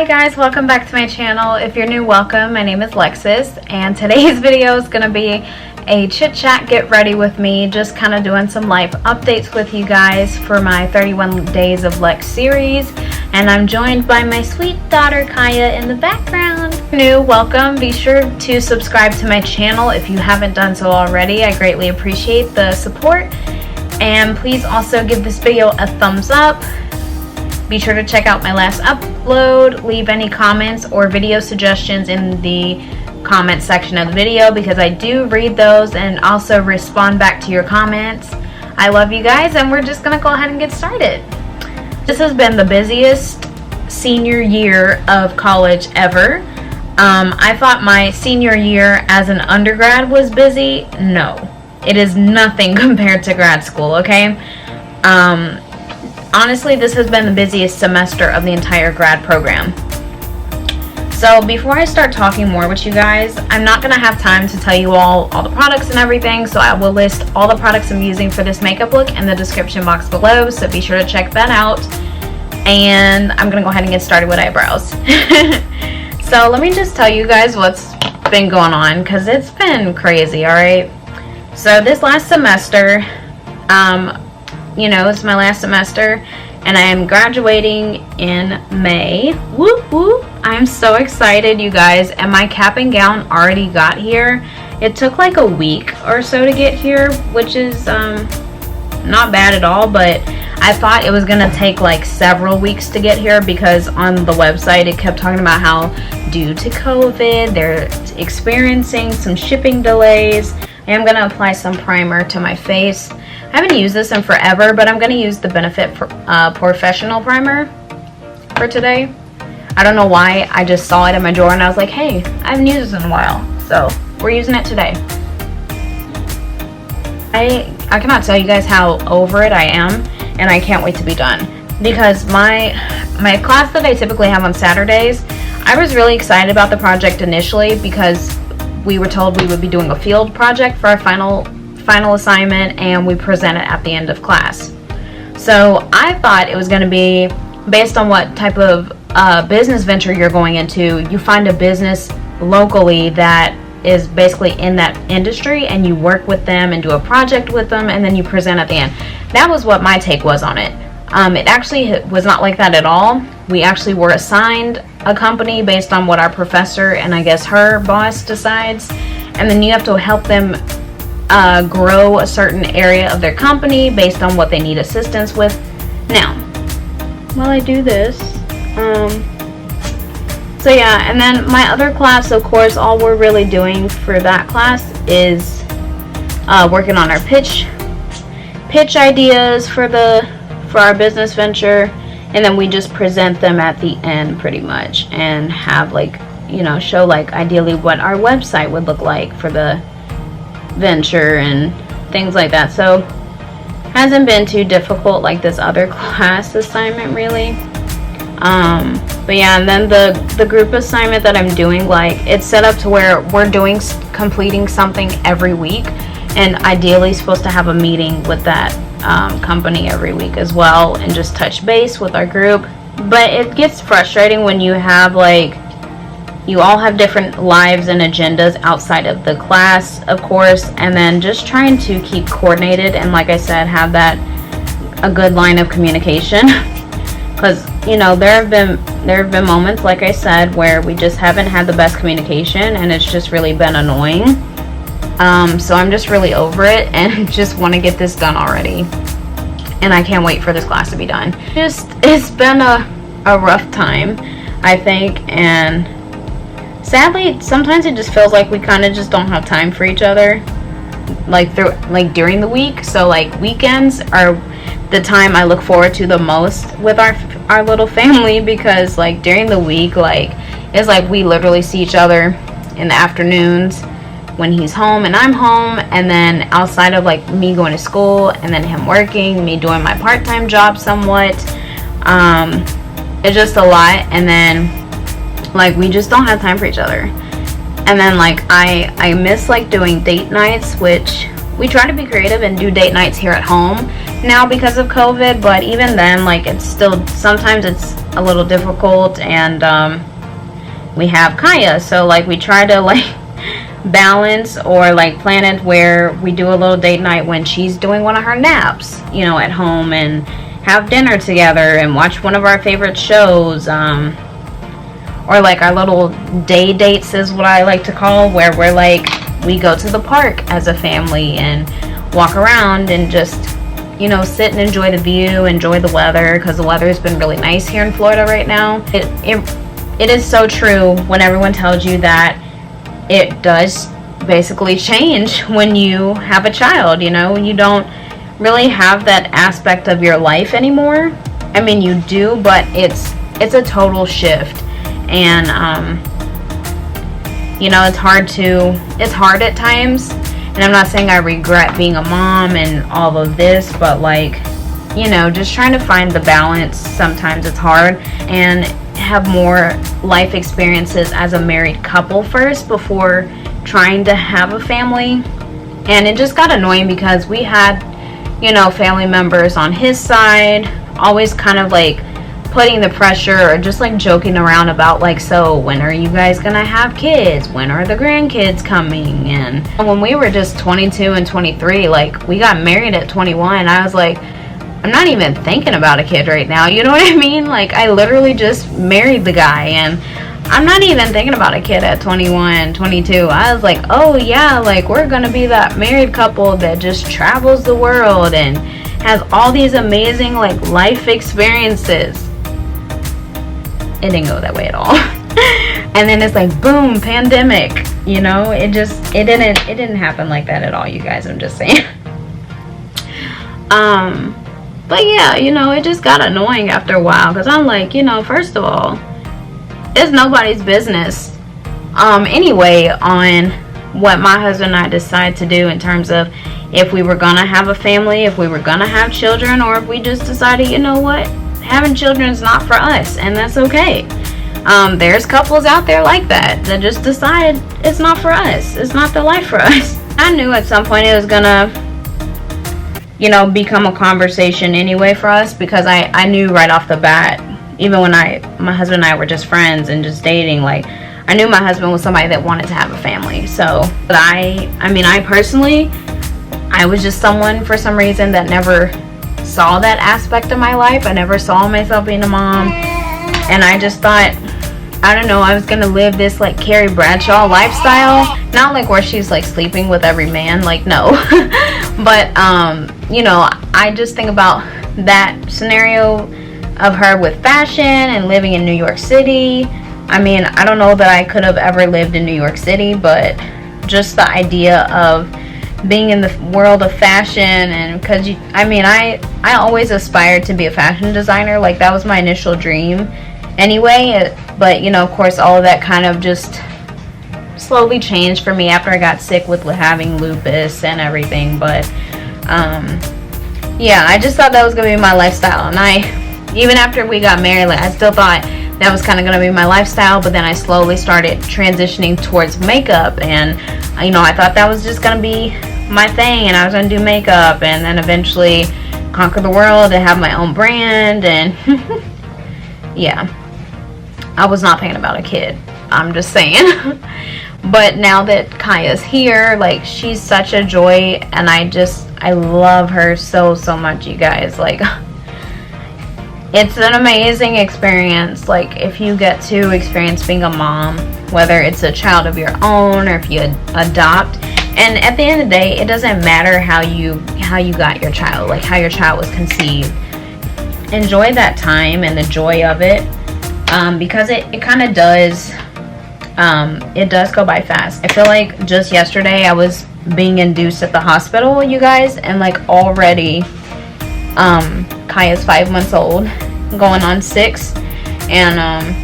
Hi guys, welcome back to my channel. If you're new, welcome. My name is Lexus, and today's video is going to be a chit chat get ready with me, just kind of doing some life updates with you guys for my 31 Days of Lex series. And I'm joined by my sweet daughter Kaya in the background. New, welcome. Be sure to subscribe to my channel if you haven't done so already. I greatly appreciate the support. And please also give this video a thumbs up. Be sure to check out my last upload. Leave any comments or video suggestions in the comment section of the video because I do read those and also respond back to your comments. I love you guys, and we're just gonna go ahead and get started. This has been the busiest senior year of college ever. I thought my senior year as an undergrad was busy. No, it is nothing compared to grad school, okay? Honestly, this has been the busiest semester of the entire grad program. So before I start talking more with you guys, I'm not going to have time to tell you all the products and everything, so I will list all the products I'm using for this makeup look in the description box below, so be sure to check that out. And I'm going to go ahead and get started with eyebrows. So let me just tell you guys what's been going on, because it's been crazy, alright? So this last semester, you know, it's my last semester and I am graduating in May. Whoop whoop. I'm so excited, you guys, and my cap and gown already got here. It took like a week or so to get here, which is not bad at all, but I thought it was gonna take like several weeks to get here because on the website it kept talking about how due to COVID they're experiencing some shipping delays. I am gonna apply some primer to my face. I haven't used this in forever, but I'm going to use the Benefit Professional Primer for today. I don't know why, I just saw it in my drawer and I was like, hey, I haven't used this in a while, so we're using it today. I cannot tell you guys how over it I am, and I can't wait to be done. Because my class that I typically have on Saturdays, I was really excited about the project initially because we were told we would be doing a field project for our final assignment, and we present it at the end of class. So I thought it was going to be based on what type of business venture you're going into. You find a business locally that is basically in that industry and you work with them and do a project with them, and then you present at the end. That was what my take was on it. It actually was not like that at all. We actually were assigned a company based on what our professor and I guess her boss decides, and then you have to help them grow a certain area of their company based on what they need assistance with. Now, while I do this, so yeah, and then my other class, of course, all we're really doing for that class is working on our pitch ideas for our business venture, and then we just present them at the end pretty much, and have like, you know, show like ideally what our website would look like for the venture and things like that. So hasn't been too difficult like this other class assignment really. But yeah, and then the group assignment that I'm doing, like, it's set up to where we're completing something every week, and ideally supposed to have a meeting with that company every week as well, and just touch base with our group. But it gets frustrating when you have like, you all have different lives and agendas outside of the class, of course, and then just trying to keep coordinated and, like I said, have a good line of communication. Because, you know, there have been moments, like I said, where we just haven't had the best communication, and it's just really been annoying. So I'm just really over it and just want to get this done already. And I can't wait for this class to be done. It's been a rough time, I think, and sadly, sometimes it just feels like we kind of just don't have time for each other, like during the week. So like weekends are the time I look forward to the most with our little family, because like during the week, like it's like we literally see each other in the afternoons when he's home and I'm home, and then outside of like me going to school and then him working, me doing my part-time job somewhat. It's just a lot, and then like we just don't have time for each other. And then like I miss like doing date nights, which we try to be creative and do date nights here at home, now because of COVID, but even then, like, it's still, sometimes it's a little difficult. And we have Kaya, so like we try to like balance or like plan it where we do a little date night when she's doing one of her naps, you know, at home, and have dinner together and watch one of our favorite shows, or like our little day dates is what I like to call, where we're like, we go to the park as a family and walk around and just, you know, sit and enjoy the view, enjoy the weather, because the weather has been really nice here in Florida right now. It is so true when everyone tells you that it does basically change when you have a child, you know. You don't really have that aspect of your life anymore. I mean, you do, but it's a total shift. And you know, it's hard at times. And I'm not saying I regret being a mom and all of this, but like, you know, just trying to find the balance. Sometimes it's hard, and have more life experiences as a married couple first before trying to have a family. And it just got annoying because we had, you know, family members on his side always kind of like putting the pressure, or just like joking around about like, so when are you guys gonna have kids, when are the grandkids coming? And when we were just 22 and 23, like we got married at 21, I was like, I'm not even thinking about a kid right now, you know what I mean? Like, I literally just married the guy, and I'm not even thinking about a kid at 21, 22. I was like, oh yeah, like we're gonna be that married couple that just travels the world and has all these amazing like life experiences. It didn't go that way at all. And then it's like, boom, pandemic, you know. It didn't happen like that at all, you guys. I'm just saying. But yeah, you know, it just got annoying after a while, because I'm like, you know, first of all, it's nobody's business anyway on what my husband and I decide to do in terms of if we were gonna have a family, if we were gonna have children, or if we just decided, you know what, having children is not for us, and that's okay. There's couples out there like that just decide it's not for us, it's not the life for us. I knew at some point it was gonna, you know, become a conversation anyway for us, because I knew right off the bat, even when my husband and I were just friends and just dating, like I knew my husband was somebody that wanted to have a family. So, but I mean, I personally, I was just someone for some reason that never saw that aspect of my life. I never saw myself being a mom, and I just thought, I don't know, I was gonna live this like Carrie Bradshaw lifestyle, not like where she's like sleeping with every man, like no. But you know, I just think about that scenario of her with fashion and living in New York City. I mean, I don't know that I could have ever lived in New York City, but just the idea of being in the world of fashion, and because I mean, I always aspired to be a fashion designer. Like that was my initial dream anyway. But you know, of course, all of that kind of just slowly changed for me after I got sick with having lupus and everything. But yeah, I just thought that was gonna be my lifestyle, and even after we got married, like, I still thought that was kind of gonna be my lifestyle. But then I slowly started transitioning towards makeup, and you know, I thought that was just gonna be my thing, and I was gonna do makeup, and then eventually conquer the world and have my own brand. And yeah, I was not thinking about a kid, I'm just saying. But now that Kaya's here, like, she's such a joy, and I love her so much, you guys. Like, it's an amazing experience. Like, if you get to experience being a mom, whether it's a child of your own or if you adopt. And at the end of the day, it doesn't matter how you got your child, like how your child was conceived. Enjoy that time and the joy of it, because it kind of does, it does go by fast. I feel like just yesterday I was being induced at the hospital, you guys, and like already Kaya's 5 months old, going on 6, and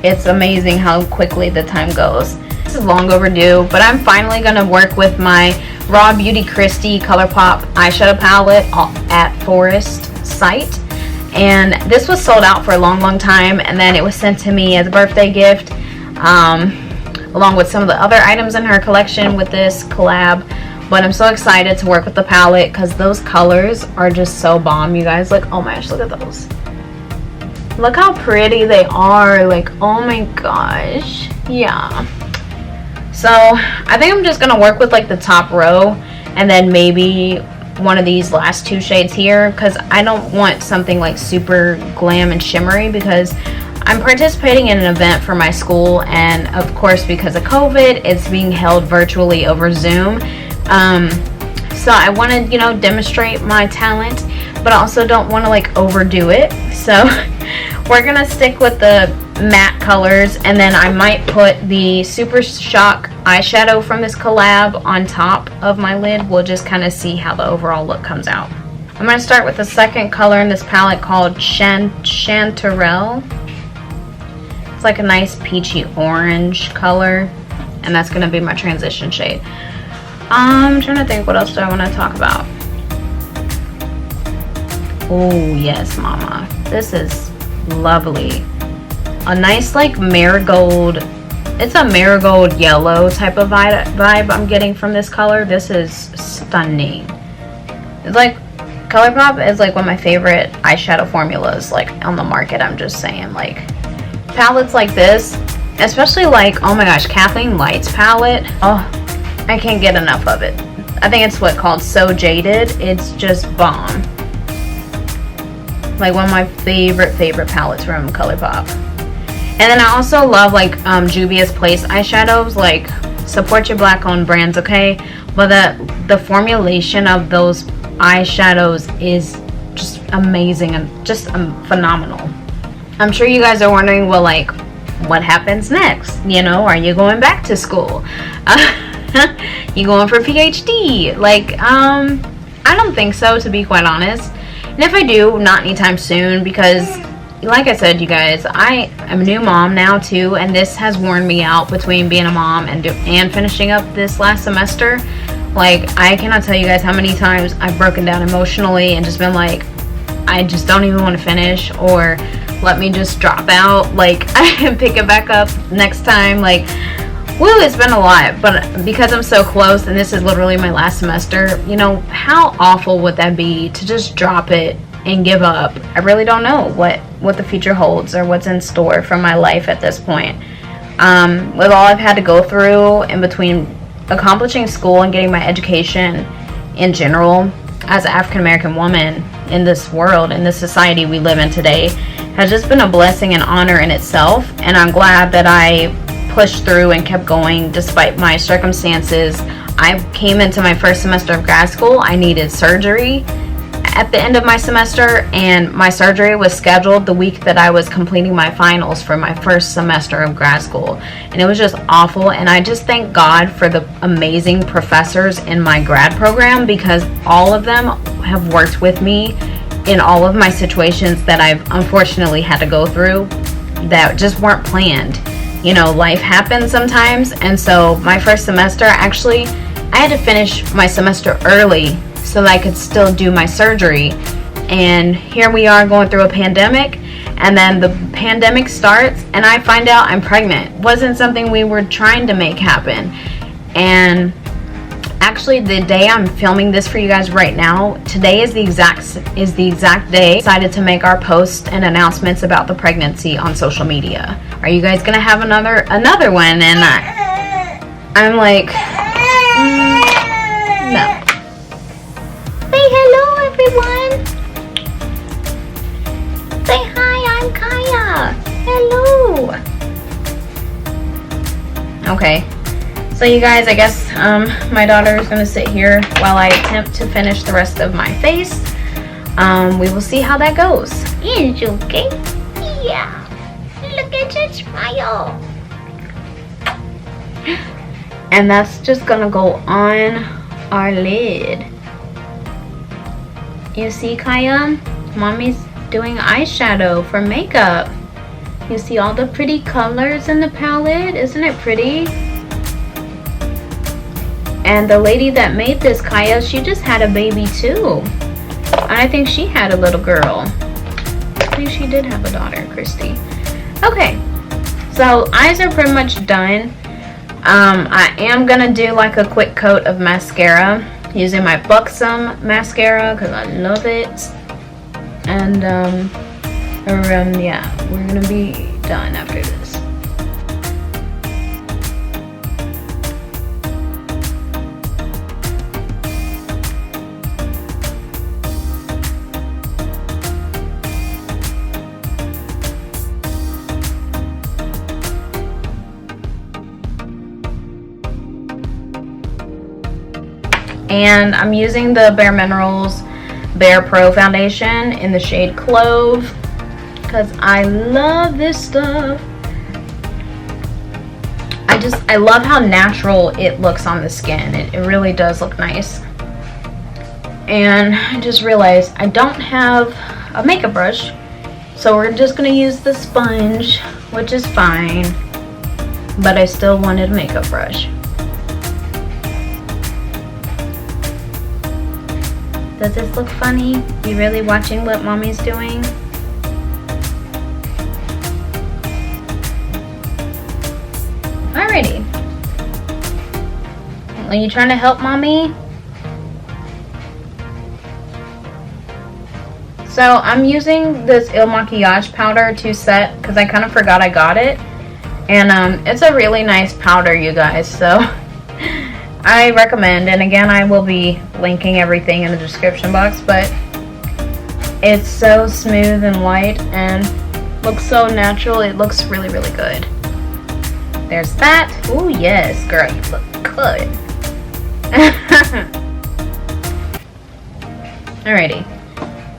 it's amazing how quickly the time goes. This is long overdue, but I'm finally gonna work with my Raw Beauty Christie ColourPop eyeshadow palette at Forest site, and this was sold out for a long time, and then it was sent to me as a birthday gift, along with some of the other items in her collection with this collab. But I'm so excited to work with the palette because those colors are just so bomb, you guys. Like, oh my gosh, look at those. Look how pretty they are. Like, oh my gosh. Yeah. So I think I'm just gonna work with like the top row and then maybe one of these last two shades here, because I don't want something like super glam and shimmery, because I'm participating in an event for my school, and of course because of COVID it's being held virtually over Zoom. So I want to, you know, demonstrate my talent, but I also don't want to like overdo it. So we're gonna stick with the matte colors, and then I might put the Super Shock eyeshadow from this collab on top of my lid. We'll just kind of see how the overall look comes out. I'm gonna start with the second color in this palette called Chanterelle. It's like a nice peachy orange color, and that's gonna be my transition shade. I'm trying to think, what else do I want to talk about? Oh yes, mama, this is lovely. A nice like marigold, it's a marigold yellow type of vibe I'm getting from this color. This is stunning. It's like, ColourPop is like one of my favorite eyeshadow formulas like on the market. I'm just saying, like palettes like this, especially like, oh my gosh, Kathleen Light's palette. Oh, I can't get enough of it. I think it's what called So Jaded. It's just bomb. Like one of my favorite palettes from ColourPop. And then I also love like Juvia's Place eyeshadows. Like, support your black owned brands, okay? But the formulation of those eyeshadows is just amazing and just phenomenal. I'm sure you guys are wondering, well, like, what happens next? You know, are you going back to school? You going for a PhD? Like, I don't think so, to be quite honest. And if I do, not anytime soon, because like I said, you guys, I am a new mom now too, and this has worn me out between being a mom and finishing up this last semester. Like, I cannot tell you guys how many times I've broken down emotionally and just been like, I just don't even want to finish, or let me just drop out, like, I can pick it back up next time. Like, woo, it's been a lot. But because I'm so close and this is literally my last semester, you know, how awful would that be to just drop it and give up? I really don't know what the future holds or what's in store for my life at this point. With all I've had to go through in between accomplishing school and getting my education in general, as an African American woman in this world, in this society we live in today, has just been a blessing and honor in itself. And I'm glad that I pushed through and kept going despite my circumstances. I came into my first semester of grad school. I needed surgery at the end of my semester, and my surgery was scheduled the week that I was completing my finals for my first semester of grad school, and it was just awful. And I just thank God for the amazing professors in my grad program, because all of them have worked with me in all of my situations that I've unfortunately had to go through that just weren't planned. You know, life happens sometimes. And so my first semester, actually, I had to finish my semester early so that I could still do my surgery. And here we are going through a pandemic, and then the pandemic starts and I find out I'm pregnant. Wasn't something we were trying to make happen. And actually, the day I'm filming this for you guys right now, today is the exact day I decided to make our posts and announcements about the pregnancy on social media. Are you guys gonna have another one? And I'm like, no. Say hello, everyone. Say hi, I'm Kaya. Hello. Okay. So you guys, I guess my daughter is going to sit here while I attempt to finish the rest of my face. We will see how that goes. Is okay? Yeah. Look at your smile. And that's just going to go on our lid. You see, Kaya? Mommy's doing eyeshadow for makeup. You see all the pretty colors in the palette? Isn't it pretty? And the lady that made this, Kaya, she just had a baby too. And I think she had a little girl. I think she did have a daughter, Christy. Okay, so eyes are pretty much done. I am gonna do like a quick coat of mascara using my Buxom mascara because I love it. And yeah, we're gonna be done after this. And I'm using the Bare Minerals Bare Pro foundation in the shade Clove because I love this stuff. I love how natural it looks on the skin. It really does look nice. And I just realized I don't have a makeup brush, so we're just gonna use the sponge, which is fine, but I still wanted a makeup brush. Does this look funny? You really watching what mommy's doing? Alrighty. Are you trying to help mommy? So I'm using this Il Maquillage powder to set because I kind of forgot I got it. And it's a really nice powder, you guys, so I recommend, and again I will be linking everything in the description box, but it's so smooth and light and looks so natural. It looks really, really good. There's that. Oh yes, girl, you look good. Alrighty,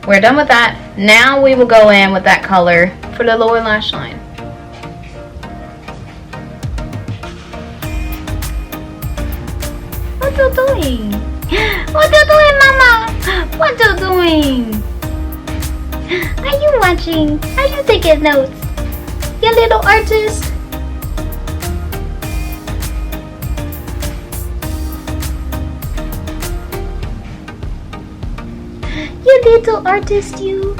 we're done with that. Now we will go in with that color for the lower lash line. What you doing? What you doing, mama? What you doing? Are you watching? Are you taking notes? You little artist? You little artist, you.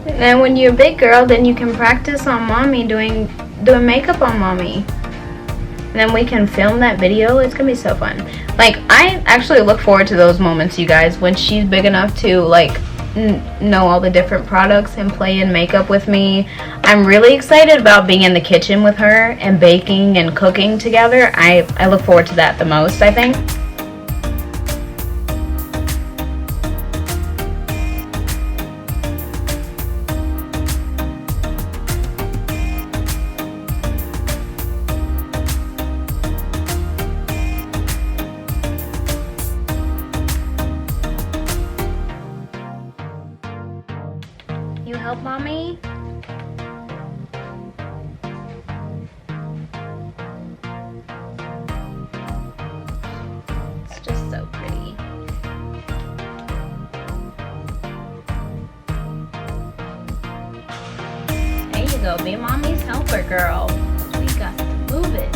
And when you're a big girl, then you can practice on mommy doing makeup on mommy. And then we can film that video. It's gonna be so fun. Like, I actually look forward to those moments, you guys, when she's big enough to like know all the different products and play in makeup with me. I'm really excited about being in the kitchen with her and baking and cooking together. I look forward to that the most, I think. You help mommy? It's just so pretty. There you go, be mommy's helper, girl. We got to move it.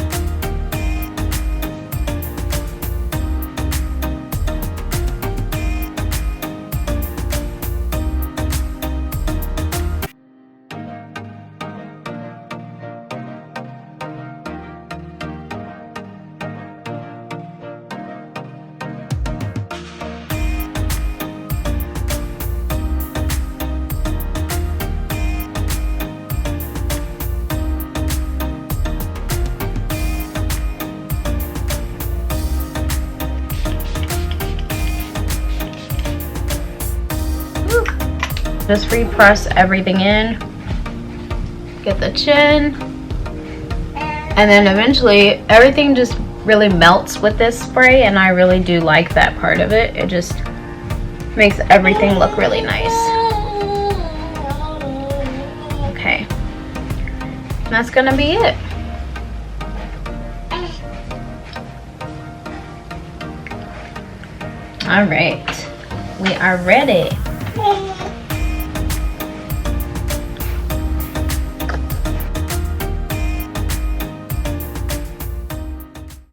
Just repress everything in, get the chin, and then eventually everything just really melts with this spray, and I really do like that part of it. It just makes everything look really nice. Okay, and that's gonna be it. All right, we are ready.